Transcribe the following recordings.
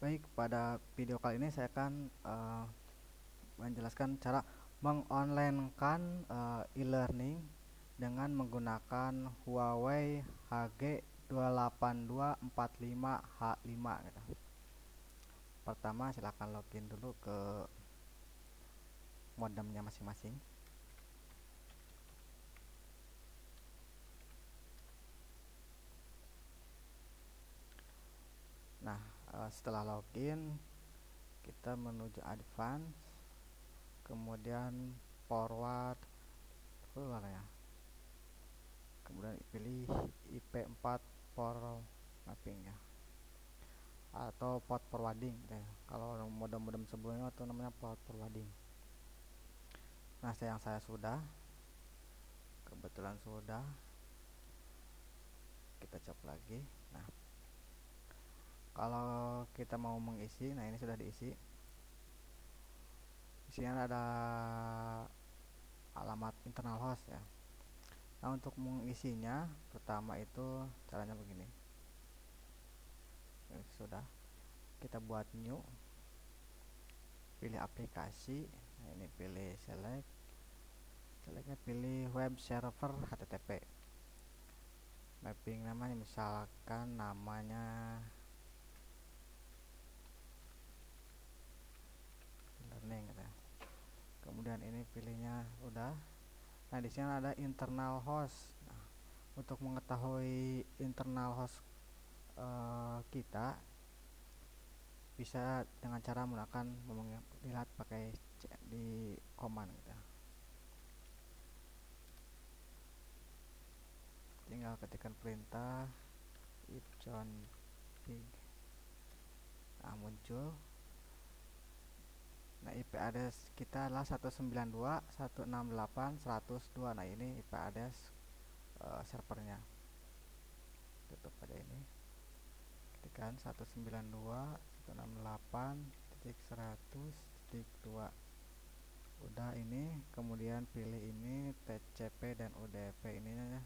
Baik, pada video kali ini saya akan menjelaskan cara mengonlinekan e-learning dengan menggunakan Huawei HG28245H5 gitu. Pertama, silakan login dulu ke modemnya masing-masing. Nah, setelah login kita menuju advance, kemudian forward ya. Kemudian pilih IP4 for mapping ya, atau port forwarding ya. Kalau modem-modem sebelumnya itu namanya port forwarding. Nah, saya sudah, kebetulan sudah, kita cek lagi. Nah, kalau kita mau mengisi, nah ini sudah diisi. Isinya ada alamat internal host ya. Nah, untuk mengisinya pertama itu caranya begini. Ini sudah, kita buat new, pilih aplikasi. Nah, ini pilih selectnya pilih web server HTTP. Mapping namanya misalkan namanya learning gitu ya. Kemudian ini pilihnya udah. Nah, di sini ada internal host. Nah, untuk mengetahui internal host kita bisa dengan cara menggunakan melihat pakai di command gitu. Tinggal ketikkan perintah ifconfig. Nah, muncul. Nah, IP address kita adalah 192.168.102. Nah, ini IP address servernya. Tutup pada ini. Ketikkan 192.168.100.2. Udah ini, kemudian pilih ini TCP dan UDP ininya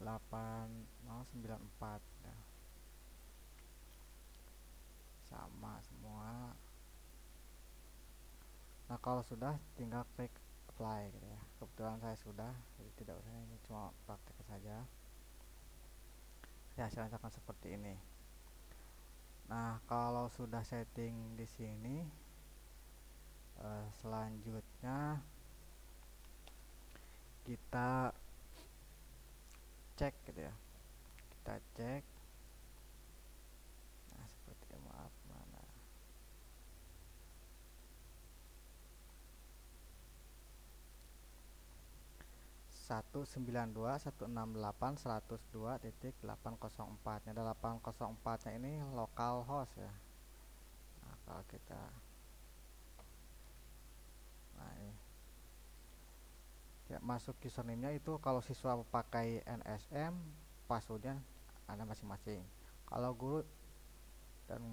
8094. Nah, sama semua. Nah, kalau sudah tinggal klik apply gitu ya. Kebetulan saya sudah, jadi tidak usah, ini cuma praktek saja. Ya, hasilnya akan seperti ini. Nah, kalau sudah setting di sini, selanjutnya kita cek gitu ya. Kita cek. Nah, seperti maaf mana. 192.168.102.804. Ini ada 804-nya ini local host ya. Nah, kalau kita ini ya, masuk username-nya itu kalau siswa pakai NSM, passwordnya ada masing-masing. Kalau guru dan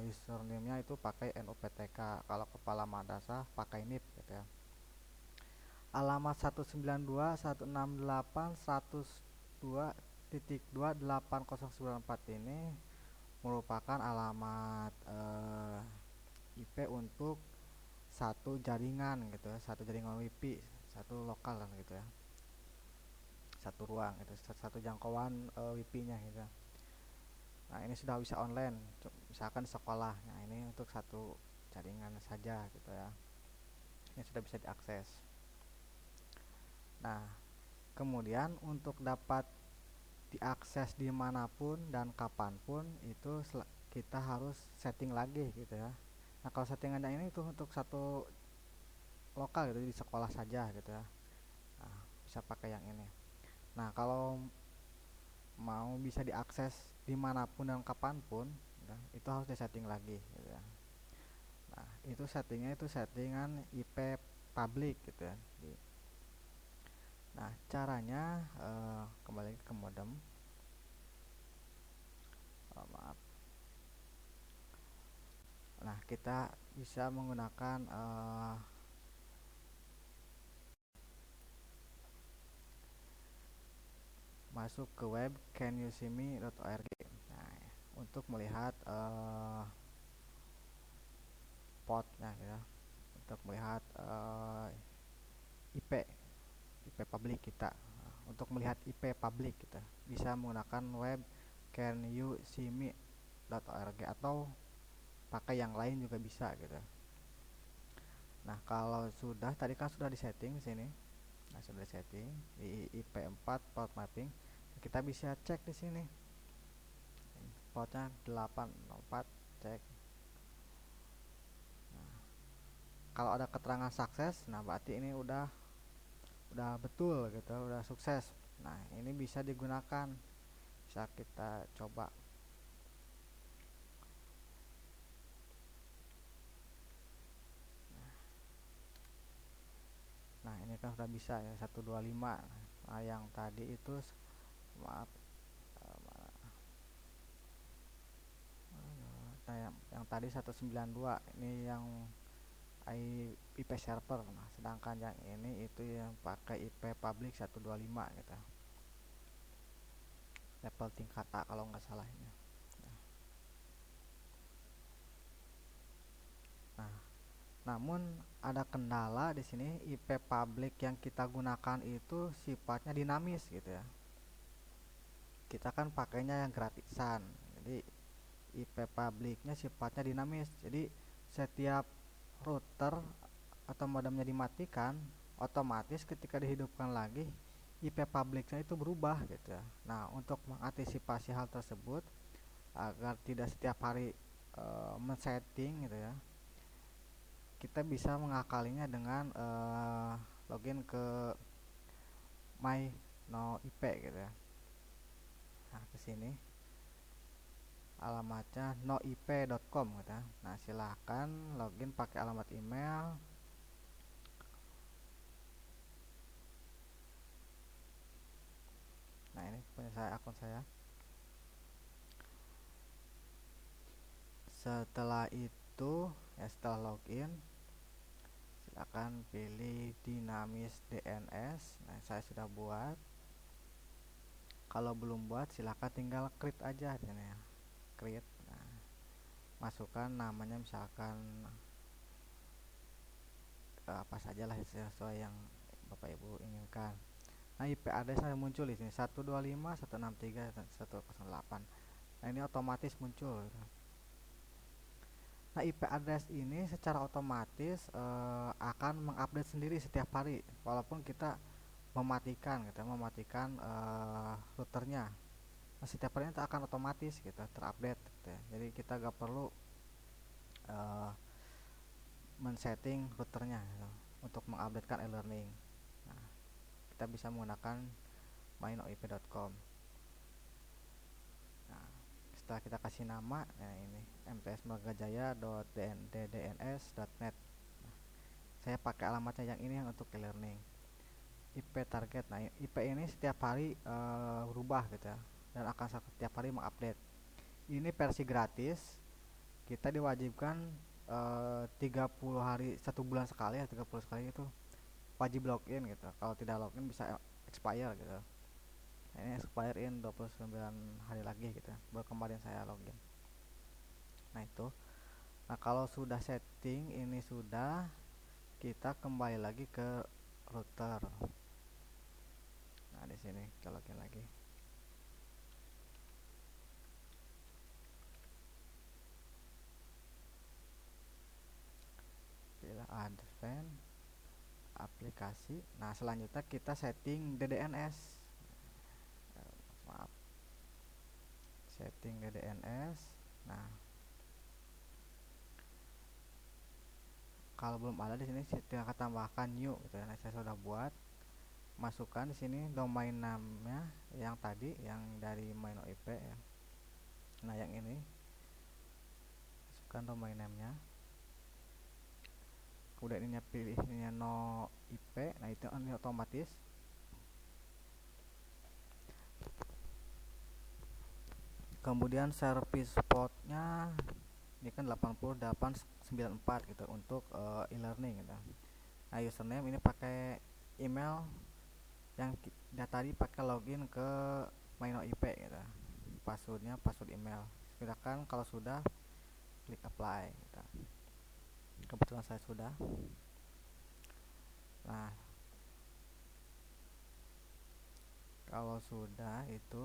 username-nya itu pakai NUPTK. Kalau kepala madrasah pakai NIP gitu ya. Alamat 192.168.102.2.8094 ini merupakan alamat IP untuk satu jaringan gitu ya, satu jaringan WiFi, satu lokal kan gitu ya, satu ruang itu, satu jangkauan WiFi-nya gitu. Nah, ini sudah bisa online, misalkan di sekolah. Nah, ini untuk satu jaringan saja gitu ya, ini sudah bisa diakses. Nah, kemudian untuk dapat diakses dimanapun dan kapanpun itu kita harus setting lagi gitu ya. Nah, kalau settingannya ini itu untuk satu lokal gitu, di sekolah saja gitu ya. Nah, bisa pakai yang ini. Nah, kalau mau bisa diakses dimanapun dan kapanpun ya, itu harus disetting lagi gitu ya. Nah, itu settingnya itu settingan IP public gitu ya. Nah, caranya kembali ke modem. Maaf. Nah, kita bisa menggunakan masuk ke web canyousseeme.org. Nah, untuk melihat portnya ya, untuk melihat IP publik kita. Untuk melihat IP publik kita bisa menggunakan web canyouseme.org atau pakai yang lain juga bisa gitu. Nah, kalau sudah tadi kan sudah disetting di sini. Nah, sudah disetting di IP4 port mapping. Kita bisa cek di sini. Portnya 804 cek. Nah, kalau ada keterangan sukses, nah berarti ini udah betul gitu, udah sukses. Nah, ini bisa digunakan. Bisa kita coba. Nah, ini kan sudah bisa ya 125. Nah, yang tadi itu maaf, nah yang tadi 192 ini yang IP server. Nah, sedangkan yang ini itu yang pakai IP public 125 gitu. Level tingkat A kalau nggak salah ini. Nah, namun ada kendala di sini, IP public yang kita gunakan itu sifatnya dinamis gitu ya. Kita kan pakainya yang gratisan. Jadi IP publicnya sifatnya dinamis. Jadi setiap router atau modemnya dimatikan, otomatis ketika dihidupkan lagi IP publicnya itu berubah gitu ya. Nah, untuk mengantisipasi hal tersebut agar tidak setiap hari men-setting gitu ya, kita bisa mengakalinya dengan login ke my no IP gitu ya. Nah, ke sini alamatnya noip.com gitu ya. Nah, silahkan login pakai alamat email. Nah, ini punya saya, akun saya. Setelah itu ya, setelah login silakan pilih dinamis DNS. Nah, saya sudah buat. Kalau belum buat silahkan tinggal create aja di sini ya, create. Nah, masukkan namanya misalkan apa saja lah sesuai yang Bapak Ibu inginkan. Nah, IP address yang muncul di sini 125.163.108. Nah, ini otomatis muncul. Nah, IP address ini secara otomatis akan mengupdate sendiri setiap hari, walaupun kita mematikan gitu, mematikan routernya. Nah, setiap harinya itu akan otomatis gitu terupdate gitu ya. Jadi kita gak perlu men-setting routernya gitu, untuk mengupdatekan e-learning. Nah, kita bisa menggunakan mynoip.com. Nah, setelah kita kasih nama, nah ini mtsmargajaya.ddns.net. Nah, saya pakai alamatnya yang ini yang untuk e-learning. IP target. Nah, IP ini setiap hari berubah gitu ya, dan akan setiap hari mengupdate. Ini versi gratis. Kita diwajibkan 30 hari, 1 bulan sekali ya, 30 sekali itu wajib login gitu. Kalau tidak login bisa expire gitu. Nah, ini expire in 29 hari lagi gitu ya, baru kemarin saya login. Nah, itu. Nah, kalau sudah setting ini sudah, kita kembali lagi ke router. Nah, di sini kita login lagi. Pilih advance aplikasi. Nah, selanjutnya kita setting DDNS. Maaf. Setting DDNS. Nah, kalau belum ada di sini kita tambahkan new gitu ya. Nah, saya sudah buat. Masukkan di sini domain namanya yang tadi yang dari mynoip ya. Nah, yang ini masukkan domain namanya. Kemudian ini pilih ini no IP. Nah, itu ini otomatis. Kemudian service portnya ini kan 8894 gitu untuk e-learning gitu. Nah, username ini pakai email yang tadi pakai login ke mynoip gitu. Passwordnya password email silakan kalau sudah klik apply gitu. Kebetulan saya sudah. Nah, kalau sudah itu,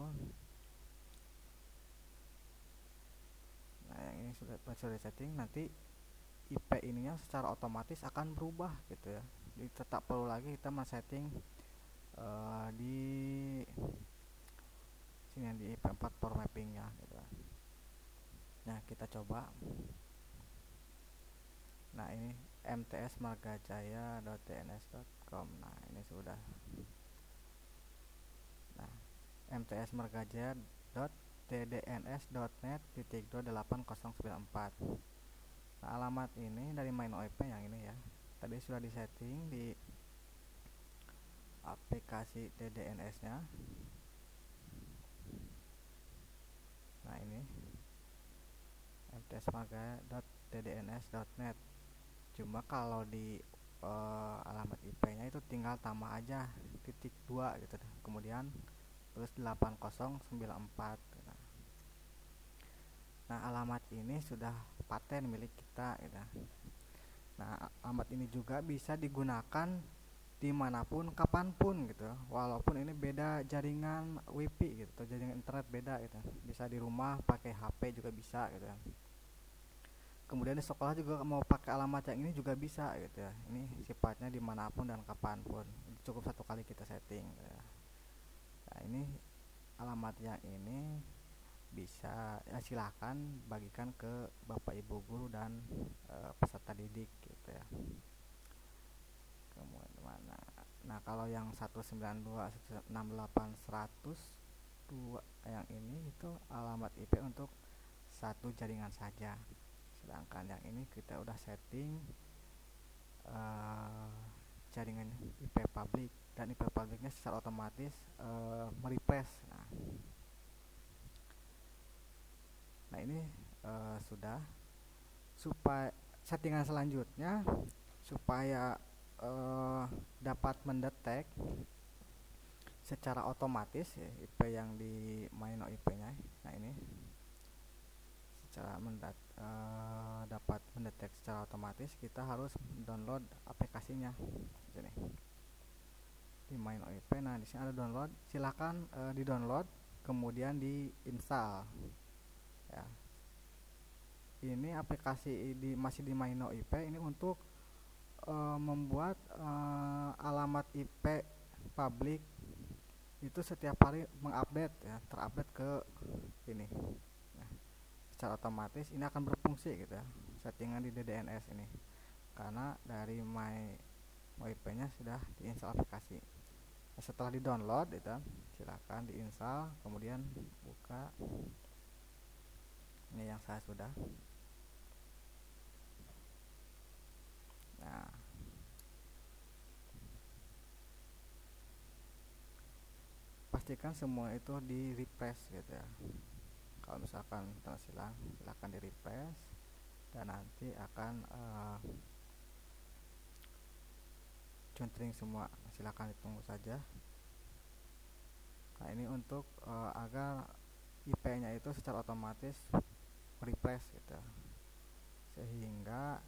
nah yang ini sudah setting, nanti IP ininya secara otomatis akan berubah gitu ya. Jadi tetap perlu lagi kita men-setting di sini di IP4 for mappingnya gitu. Nah, kita coba. Nah, ini mtsmargajaya.dns.com. Nah, ini sudah. Nah, mtsmargajaya.tdns.net.28094. Nah, alamat ini dari main IP yang ini ya. Tadi sudah disetting di aplikasi TDNS-nya. Nah, ini mtsmargajaya.tdns.net. Cuma kalau di alamat IP-nya itu tinggal tambah aja .2 gitu, kemudian terus 8094. Nah, alamat ini sudah paten milik kita gitu. Nah, alamat ini juga bisa digunakan dimanapun kapanpun gitu, walaupun ini beda jaringan WiFi gitu, jaringan internet beda gitu. Bisa di rumah pakai HP juga bisa gitu. Kemudian di sekolah juga mau pakai alamat yang ini juga bisa gitu ya. Ini sifatnya dimanapun dan kapanpun, cukup satu kali kita setting gitu ya. Nah, ini alamat yang ini bisa ya, silahkan bagikan ke bapak ibu guru dan peserta didik gitu ya. Kemudian mana? Nah, kalau yang 192.168.100.2 yang ini itu alamat IP untuk satu jaringan saja. Sedangkan yang ini kita udah setting jaringan IP public, dan IP publicnya secara otomatis merefresh. Nah, ini sudah. Supaya settingan selanjutnya supaya dapat mendetek secara otomatis ya, IP yang di main IP-nya. Nah, ini secara dapat mendetek secara otomatis, kita harus download aplikasinya sini di main IP. Nah, di sini ada download, silakan di download kemudian diinstal ya. Ini aplikasi masih di Maino IP ini untuk membuat alamat IP public itu setiap hari mengupdate ya, terupdate ke ini. Nah, secara otomatis ini akan berfungsi gitu ya, settingan di DDNS ini, karena dari Maino IP-nya sudah diinstal aplikasi. Nah, setelah di download itu silakan diinstal, kemudian buka. Ini yang saya sudah. Nah, pastikan semua itu di refresh gitu ya. Kalau misalkan tersilang, silahkan di refresh dan nanti akan centering semua. Silahkan ditunggu saja. Nah, ini untuk agar IP-nya itu secara otomatis refresh gitu, sehingga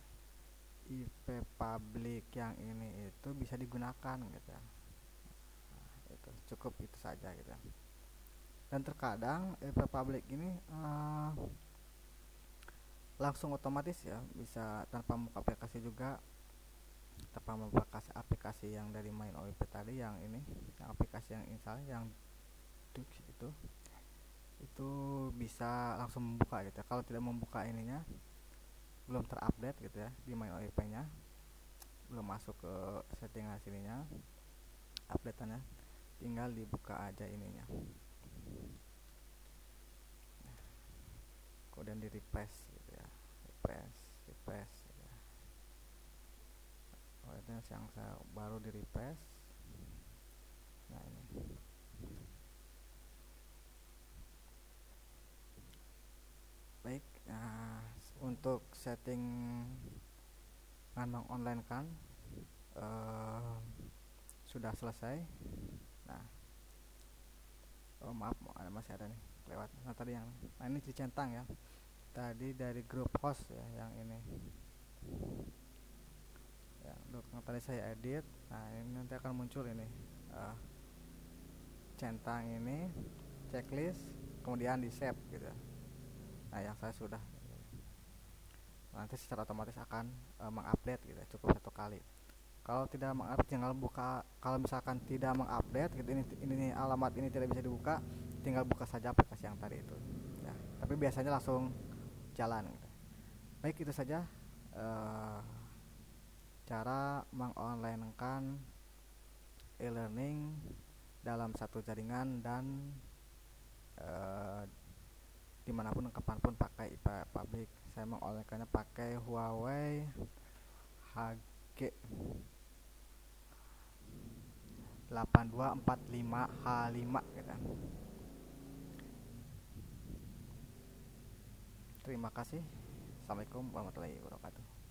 IP public yang ini itu bisa digunakan gitu. Nah, itu cukup itu saja gitu. Dan terkadang IP public ini langsung otomatis ya, bisa tanpa membuka aplikasi juga, tanpa membuka aplikasi yang dari main OIP tadi, yang ini, yang aplikasi yang install yang itu bisa langsung membuka gitu ya. Kalau tidak membuka ininya, belum terupdate gitu ya di main OIP nya, belum masuk ke settingan sininya, updateannya, tinggal dibuka aja ininya, kemudian di refresh gitu ya, refresh gitu ya. Oh, itu yang saya baru di refresh. Nah, ini baik. Nah, untuk setting ngandong online kan sudah selesai. Nah, oh maaf, masih ada nih. lewat. Nah tadi yang, nah ini dicentang ya, tadi dari grup host ya yang ini ya, yang tadi saya edit. Nah ini nanti akan muncul ini uh, centang ini checklist, kemudian di save gitu. Nah yang saya sudah, nanti secara otomatis akan mengupdate gitu, cukup satu kali. Kalau tidak mengupdate tinggal buka, kalau misalkan tidak mengupdate gitu, ini alamat ini tidak bisa dibuka, tinggal buka saja aplikasi yang tadi itu ya, tapi biasanya langsung jalan gitu. Baik, itu saja cara mengonlinekan e-learning dalam satu jaringan dan dimanapun kapanpun pakai IPA public. Saya mengonlinekannya pakai Huawei HG 8245H5 gitu. Terima kasih. Assalamualaikum warahmatullahi wabarakatuh.